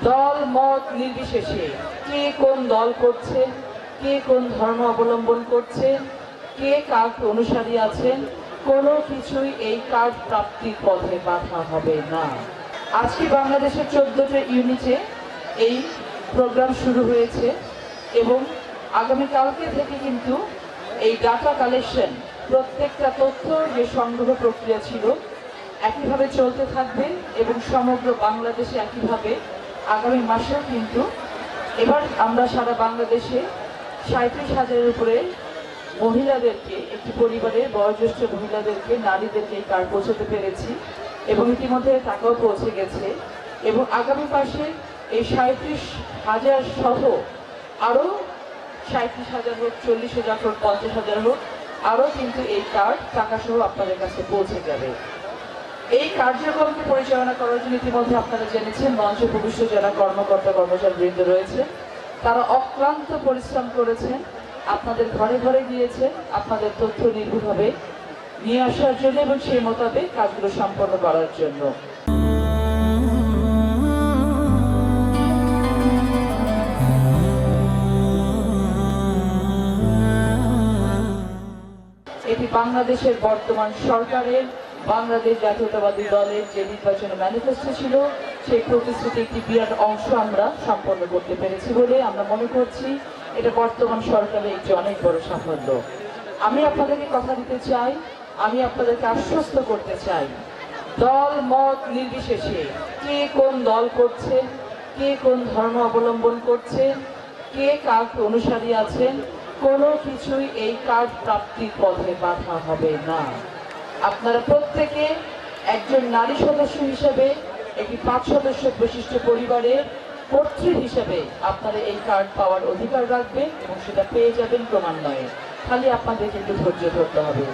দল মত নির্বিশেষে কে কোন দল করছে, কে কোন ধর্ম অবলম্বন করছে, কে কার অনুসারী আছেন, কোনো কিছুই এই কার্ড প্রাপ্তির পথে বাধা হবে না। আজকে বাংলাদেশের 14টা ইউনিটে এই প্রোগ্রাম শুরু হয়েছে এবং আগামীকালকে থেকে কিন্তু এই ডাটা কালেকশন, প্রত্যেকটা তথ্য যে সংগ্রহ প্রক্রিয়া ছিল একইভাবে চলতে থাকবে এবং সমগ্র বাংলাদেশে একইভাবে আগামী মাসেও কিন্তু এবার আমরা সারা বাংলাদেশে 37,000-এর উপরে মহিলাদেরকে, একটি পরিবারের বয়োজ্যেষ্ঠ মহিলাদেরকে, নারীদেরকে এই কার্ড পৌঁছাতে পেরেছি এবং ইতিমধ্যে টাকাও পৌঁছে গেছে এবং আগামী মাসে এই 37,000 সহ আরও 37,000 হোক, 40,000 হোক, 50,000 হোক, আরও কিন্তু এই কার্ড টাকা সহ আপনাদের কাছে পৌঁছে যাবে। এই কার্যক্রমকে পরিচালনা করার জন্য ইতিমধ্যে আপনারা জেনেছেন মঞ্চে ভূমিষ্ঠ যারা কর্মকর্তা কর্মচারীবৃন্দ রয়েছে তারা অক্লান্ত পরিশ্রম করেছেন, আপনাদের ঘরে ঘরে গিয়েছেন আপনাদের তথ্য নির্ভুলভাবে নিয়ে আসার জন্য এবং সেই মোতাবেক কাজগুলো সম্পন্ন করার জন্য। এটি বাংলাদেশের বর্তমান সরকারের, বাংলাদেশ জাতীয়তাবাদী দলের যে নির্বাচনী ম্যানিফেস্টো ছিল সেই প্রতিশ্রুতি একটি বিরাট অংশ আমরা সম্পন্ন করতে পেরেছি বলে আমরা মনে করছি। এটা বর্তমান সরকারের একটি অনেক বড় সাফল্য। আমি আপনাদেরকে কথা দিতে চাই, আমি আপনাদেরকে আশ্বস্ত করতে চাই, দল মত নির্বিশেষে কে কোন দল করছে, কে কোন ধর্ম অবলম্বন করছে, কে কার অনুসারী আছেন, কোনো কিছুই এই কার্ড প্রাপ্তির পথে বাধা হবে না। আপনারা প্রত্যেকে একজন নারী সদস্য হিসেবে, একটি 5 সদস্য বিশিষ্ট পরিবারের কর্ত্রী হিসেবে আপনারা এই কার্ড পাওয়ার অধিকার রাখবেন এবং সেটা পেয়ে যাবেন ক্রমান্বয়ে। খালি আপনাদেরকে একটু ধৈর্য ধরতে হবে।